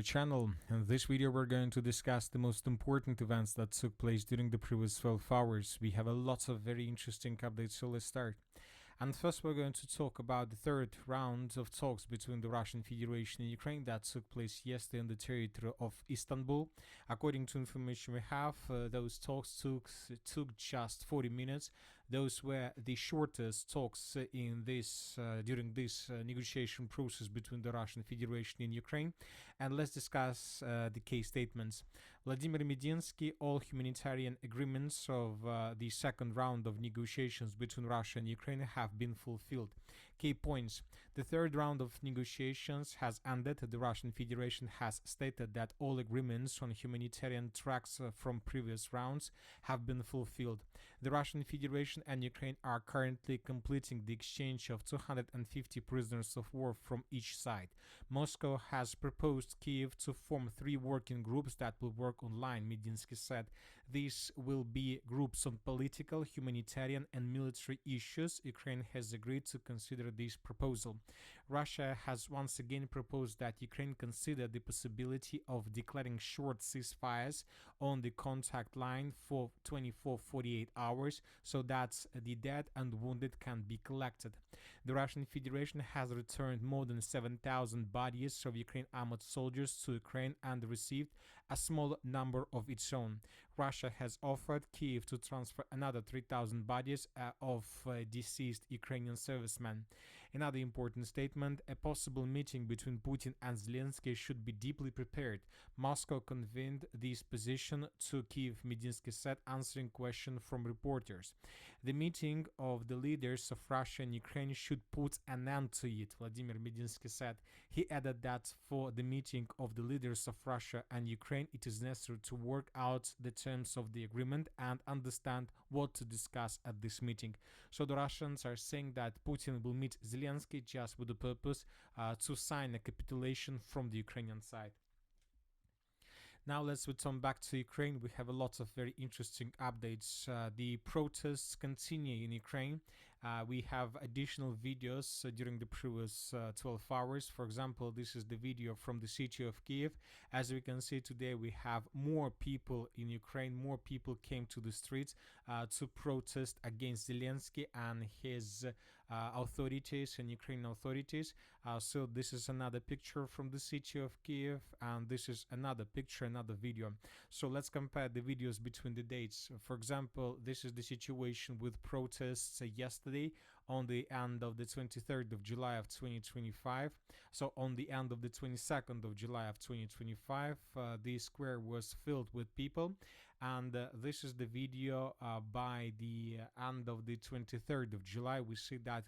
channel. In this video we're going to discuss the most important events that took place during the previous 12 hours. We have a lot of very interesting updates, so let's start. And first we're going to talk about the third round of talks between the Russian Federation and Ukraine that took place yesterday on the territory of Istanbul. According to information we have, those talks took just 40 minutes. Those were the shortest talks in this during this negotiation process between the Russian Federation and Ukraine. And let's discuss the key statements. Vladimir Medinsky, all humanitarian agreements of the second round of negotiations between Russia and Ukraine have been fulfilled. Key points. The third round of negotiations has ended. The Russian Federation has stated that all agreements on humanitarian tracks from previous rounds have been fulfilled. The Russian Federation and Ukraine are currently completing the exchange of 250 prisoners of war from each side. Moscow has proposed Kiev to form 3 working groups that will work online, Medinsky said. These will be groups on political, humanitarian and military issues. Ukraine has agreed to consider this proposal. Russia has once again proposed that Ukraine consider the possibility of declaring short ceasefires on the contact line for 24-48 hours so that the dead and wounded can be collected. The Russian Federation has returned more than 7,000 bodies of Ukraine armored soldiers to Ukraine and received a small number of its own. Russia has offered Kiev to transfer another 3,000 bodies of deceased Ukrainian servicemen. Another important statement, a possible meeting between Putin and Zelensky should be deeply prepared. Moscow convened this position to Kiev, Medinsky said, answering questions from reporters. The meeting of the leaders of Russia and Ukraine should put an end to it, Vladimir Medinsky said. He added that for the meeting of the leaders of Russia and Ukraine, it is necessary to work out the terms of the agreement and understand what to discuss at this meeting. So the Russians are saying that Putin will meet Zelensky just with the purpose to sign a capitulation from the Ukrainian side. Now let's return back to Ukraine. We have a lot of very interesting updates. The protests continue in Ukraine. We have additional videos during the previous 12 hours. For example, this is the video from the city of Kiev. As we can see today, we have more people in Ukraine. More people came to the streets to protest against Zelensky and his authorities and Ukrainian authorities. So this is another picture from the city of Kiev, and this is another picture, another video. So let's compare the videos between the dates. For example, this is the situation with protests yesterday on the end of the 23rd of July of 2025. So on the end of the 22nd of July of 2025, the square was filled with people, and this is the video by the end of the 23rd of July. We see that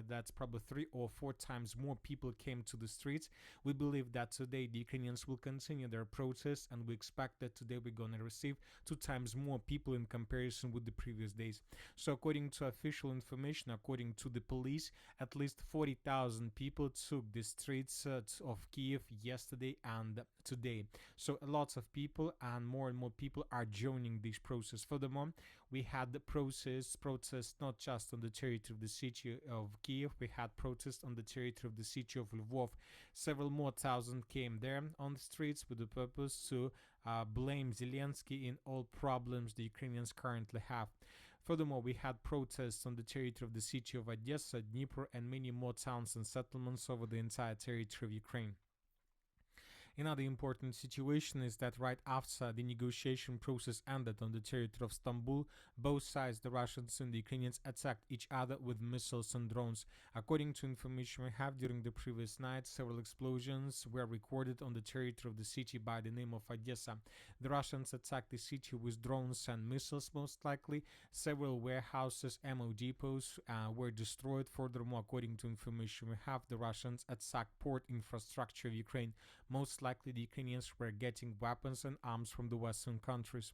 that's probably 3 or 4 times more people came to the streets. We believe that today the Ukrainians will continue their protests, and we expect that today we're going to receive 2 times more people in comparison with the previous days. So according to official information, according to the police, at least 40,000 people took the streets of Kiev yesterday and today. So a lot of people and more people are joining this process. Furthermore, we had the protests not just on the territory of the city of Kiev, we had protests on the territory of the city of Lvov. Several more thousand came there on the streets with the purpose to blame Zelensky in all problems the Ukrainians currently have. Furthermore, we had protests on the territory of the city of Odessa, Dnipro, and many more towns and settlements over the entire territory of Ukraine. Another important situation is that right after the negotiation process ended on the territory of Istanbul, both sides, the Russians and the Ukrainians, attacked each other with missiles and drones. According to information we have, during the previous night, several explosions were recorded on the territory of the city by the name of Odessa. The Russians attacked the city with drones and missiles, most likely. Several warehouses, ammo depots were destroyed. Furthermore, according to information we have, the Russians attacked port infrastructure of Ukraine. Most likely the Ukrainians were getting weapons and arms from the Western countries.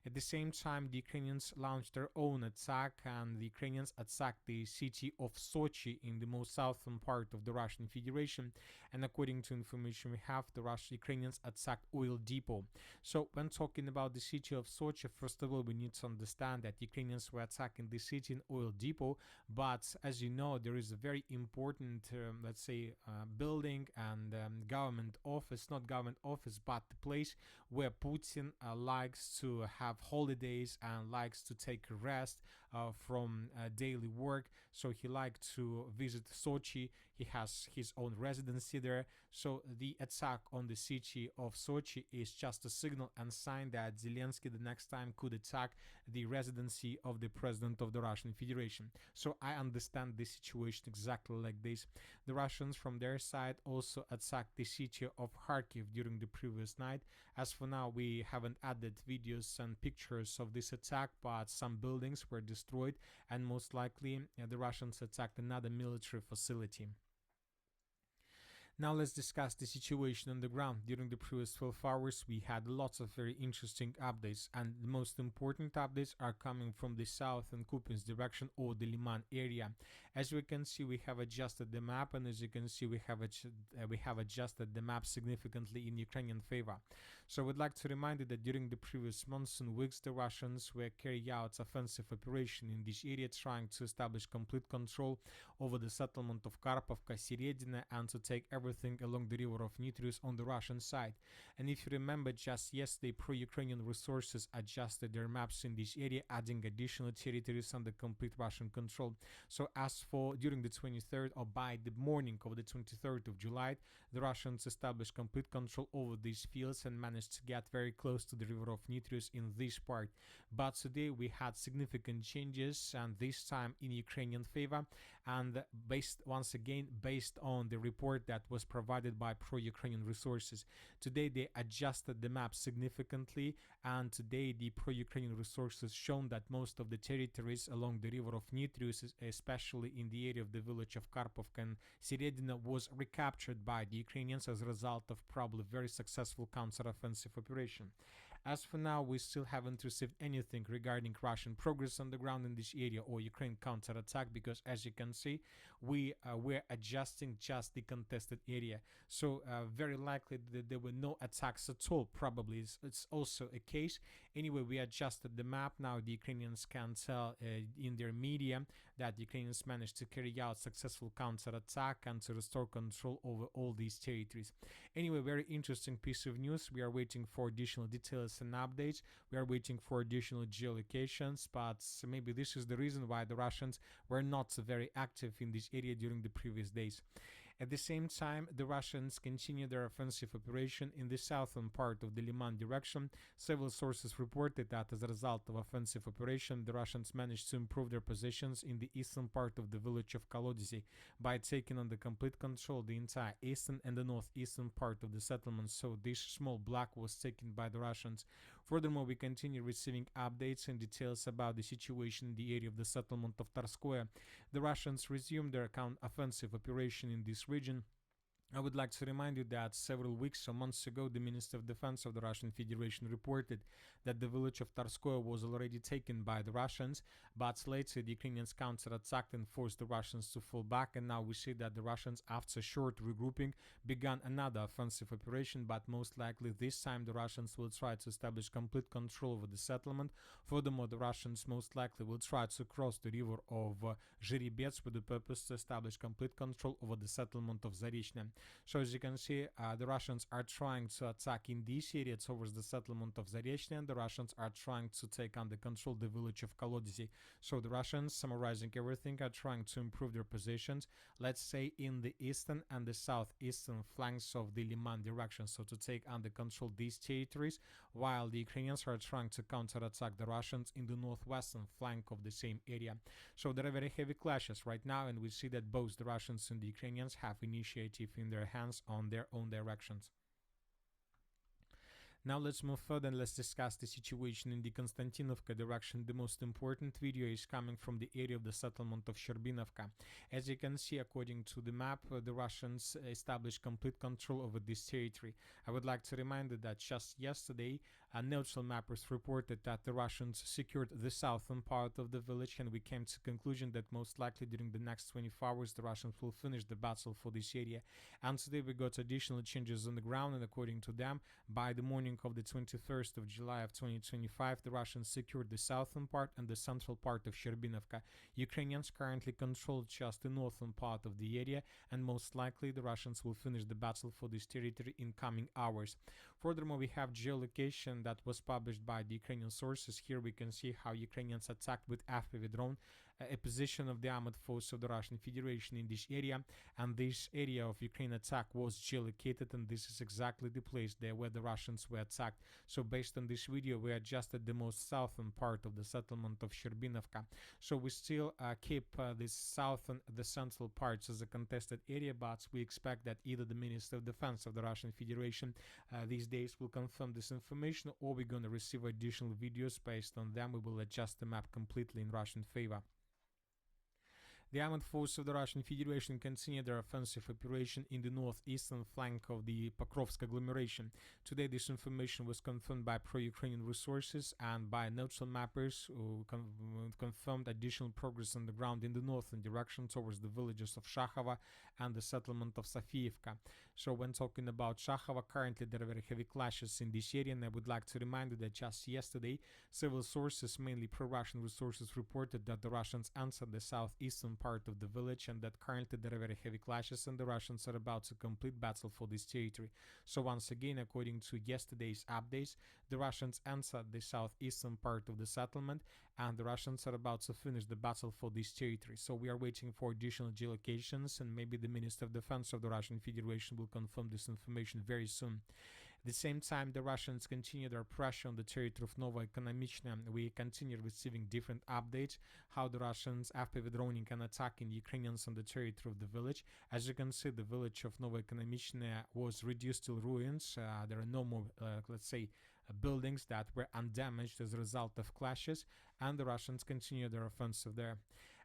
At the same time, the Ukrainians launched their own attack, and the Ukrainians attacked the city of Sochi in the most southern part of the Russian Federation. And according to information we have, the Ukrainians attacked oil depot. So when talking about the city of Sochi, first of all, we need to understand that Ukrainians were attacking the city and oil depot, but as you know, there is a very important, let's say, building and government office, not not government office, but the place where Putin likes to have holidays and likes to take rest from daily work. So he likes to visit Sochi. He has his own residency there. So the attack on the city of Sochi is just a signal and sign that Zelensky the next time could attack the residency of the president of the Russian Federation. So I understand this situation exactly like this. The Russians from their side also attacked the city of Kharkiv during the previous night. As for now, we haven't added videos and pictures of this attack, but some buildings were destroyed, and most likely the Russians attacked another military facility. Now let's discuss the situation on the ground. During the previous 12 hours, we had lots of very interesting updates, and the most important updates are coming from the south and Kupinsk direction or the Lyman area. As we can see, we have adjusted the map, and as you can see, we have adjusted the map significantly in Ukrainian favor. So I would like to remind you that during the previous months and weeks, the Russians were carrying out offensive operation in this area, trying to establish complete control over the settlement of Karpovka, Seredina, and to take everything along the river of Nitrius on the Russian side. And if you remember, just yesterday, pro-Ukrainian resources adjusted their maps in this area, adding additional territories under complete Russian control. So as for during the 23rd, or by the morning of the 23rd of July, the Russians established complete control over these fields and managed to get very close to the river of Nitrius in this part. But today we had significant changes, and this time in Ukrainian favor, and once again based on the report that was provided by pro-Ukrainian resources. Today they adjusted the map significantly, and today the pro-Ukrainian resources shown that most of the territories along the river of Nitrius, especially in the area of the village of Karpovka and Seredina, was recaptured by the Ukrainians as a result of probably very successful counter-offensive operation. As for now, we still haven't received anything regarding Russian progress on the ground in this area or Ukraine counterattack, because as you can see, we were adjusting just the contested area. So very likely that there were no attacks at all. Probably it's also a case. Anyway, we adjusted the map. Now the Ukrainians can tell in their media that the Ukrainians managed to carry out successful counterattack and to restore control over all these territories. Anyway, very interesting piece of news. We are waiting for additional details and updates. We are waiting for additional geolocations, but maybe this is the reason why the Russians were not very active in this area during the previous days. At the same time, the Russians continue their offensive operation in the southern part of the Lyman direction. Several sources reported that as a result of offensive operation, the Russians managed to improve their positions in the eastern part of the village of Kolodzy by taking under complete control the entire eastern and the northeastern part of the settlement. So this small block was taken by the Russians. Furthermore, we continue receiving updates and details about the situation in the area of the settlement of Tarskoye. The Russians resumed their offensive operation in this region. I would like to remind you that several weeks or months ago, the Minister of Defense of the Russian Federation reported that the village of Tarskoye was already taken by the Russians, but later the Ukrainians counterattacked and forced the Russians to fall back, and now we see that the Russians, after short regrouping, began another offensive operation, but most likely this time the Russians will try to establish complete control over the settlement. Furthermore, the Russians most likely will try to cross the river of Zheribets with the purpose to establish complete control over the settlement of Zarechny. So as you can see, the Russians are trying to attack in this area towards the settlement of Zarechny, and the Russians are trying to take under control the village of Kolodzy. So the Russians, summarizing everything, are trying to improve their positions, let's say in the eastern and the southeastern flanks of the Lyman direction, so to take under control these territories, while the Ukrainians are trying to counterattack the Russians in the northwestern flank of the same area. So there are very heavy clashes right now, and we see that both the Russians and the Ukrainians have initiative in their hands on their own directions. Now let's move further and let's discuss the situation in the Konstantinovka direction. The most important video is coming from the area of the settlement of Sherbinovka. As you can see, according to the map, the Russians established complete control over this territory. I would like to remind you that just yesterday, neutral mappers reported that the Russians secured the southern part of the village, and we came to the conclusion that most likely during the next 24 hours the Russians will finish the battle for this area. And today we got additional changes on the ground, and according to them, by the morning morning of the 21st of July of 2025, the Russians secured the southern part and the central part of Sherbinovka. Ukrainians currently control just the northern part of the area, and most likely the Russians will finish the battle for this territory in coming hours. Furthermore, we have geolocation that was published by the Ukrainian sources. Here we can see how Ukrainians attacked with FPV drone a position of the armored force of the Russian Federation in this area, and this area of Ukraine attack was geolocated, and this is exactly the place there where the Russians were attacked. So based on this video, we adjusted the most southern part of the settlement of Sherbinovka. So we still keep this southern, the central parts as a contested area, but we expect that either the Minister of Defense of the Russian Federation these days will confirm this information, or we're going to receive additional videos. Based on them, we will adjust the map completely in Russian favor. The armed forces of the Russian Federation continue their offensive operation in the northeastern flank of the Pokrovsk agglomeration. Today, this information was confirmed by pro-Ukrainian resources and by neutral mappers who confirmed additional progress on the ground in the northern direction towards the villages of Shakhova and the settlement of Sofievka. So when talking about Shakhova, currently there are very heavy clashes in this area, and I would like to remind you that just yesterday, several sources, mainly pro-Russian resources, reported that the Russians answered the southeastern part of the village, and that currently there are very heavy clashes and the Russians are about to complete battle for this territory. So once again, according to yesterday's updates, the Russians answered the southeastern part of the settlement, and the Russians are about to finish the battle for this territory. So we are waiting for additional geolocations, and maybe the Minister of Defense of the Russian Federation will confirm this information very soon. At the same time, the Russians continue their pressure on the territory of Novaya Ekonomichna. We continue receiving different updates how the Russians, after withdrawing and attacking Ukrainians on the territory of the village. As you can see, the village of Novaya Ekonomichna was reduced to ruins. There are no more, let's say, buildings that were undamaged as a result of clashes, and the Russians continue their offensive there.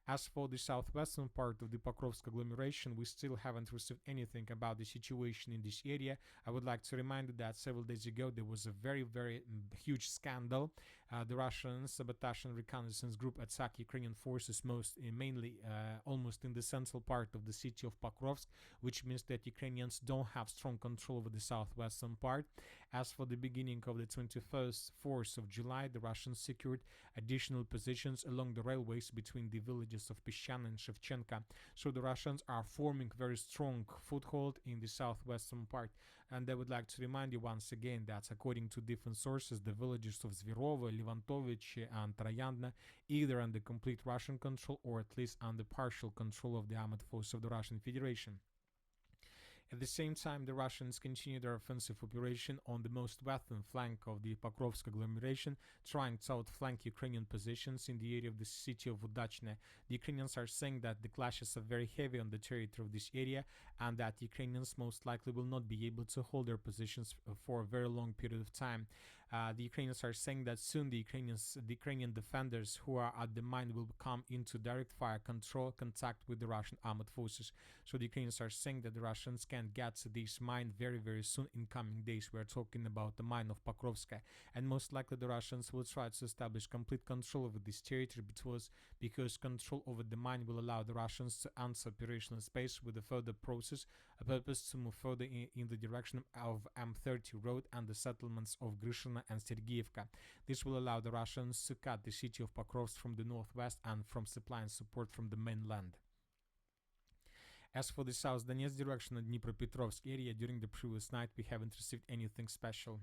As for the southwestern part of the Pokrovsk agglomeration, we still haven't received anything about the situation in this area. I would like to remind you that several days ago there was a very, very huge scandal. The Russian sabotage and reconnaissance group attacked Ukrainian forces mainly almost in the central part of the city of Pokrovsk, which means that Ukrainians don't have strong control over the southwestern part. As for the beginning of the 24th of July, the Russians secured additional positions along the railways between the villages of Peshchan and Shevchenka. So the Russians are forming very strong foothold in the southwestern part. And I would like to remind you once again that according to different sources, the villages of Zverovo, Levantovich and Troyandna either under complete Russian control or at least under partial control of the armed forces of the Russian Federation. At the same time, the Russians continue their offensive operation on the most western flank of the Pokrovsk agglomeration, trying to outflank Ukrainian positions in the area of the city of Udachne. The Ukrainians are saying that the clashes are very heavy on the territory of this area, and that Ukrainians most likely will not be able to hold their positions for a very long period of time. The Ukrainians are saying that soon the Ukrainian defenders who are at the mine will come into direct fire contact with the Russian armed forces. So the Ukrainians are saying that the Russians can get to this mine very, very soon in coming days. We are talking about the mine of Pokrovska, and most likely the Russians will try to establish complete control over this territory because control over the mine will allow the Russians to enter operational space with a further purpose to move further in the direction of M30 road and the settlements of Grishina and Sergeyevka. This will allow the Russians to cut the city of Pokrovsk from the northwest and from supplying support from the mainland. As for the South Donetsk direction and Dnipropetrovsk area, during the previous night we haven't received anything special.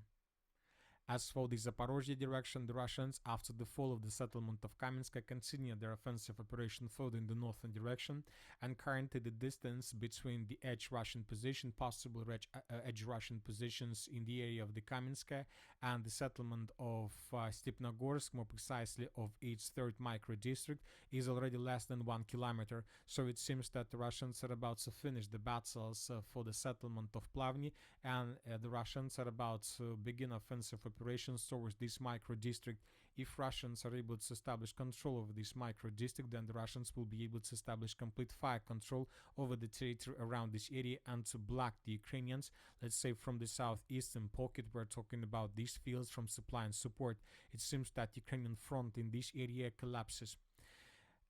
As for the Zaporozhye direction, the Russians, after the fall of the settlement of Kamenska, continued their offensive operation further in the northern direction, and currently the distance between the edge Russian position, possible edge Russian positions in the area of the Kamenska and the settlement of Stepnogorsk, more precisely of its third micro-district, is already less than 1 kilometer. So it seems that the Russians are about to finish the battles for the settlement of Plavny, and the Russians are about to begin offensive operations towards this micro-district. If Russians are able to establish control over this micro-district, then the Russians will be able to establish complete fire control over the territory around this area and to block the Ukrainians, let's say from the southeastern pocket. We're talking about these fields from supply and support. It seems that the Ukrainian front in this area collapses.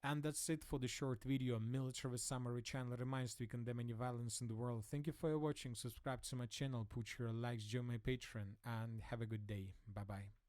And that's it for the short video. Military Summary channel reminds to condemn any violence in the world. Thank you for watching. Subscribe to my channel, put your likes, join my Patreon, and have a good day. Bye bye.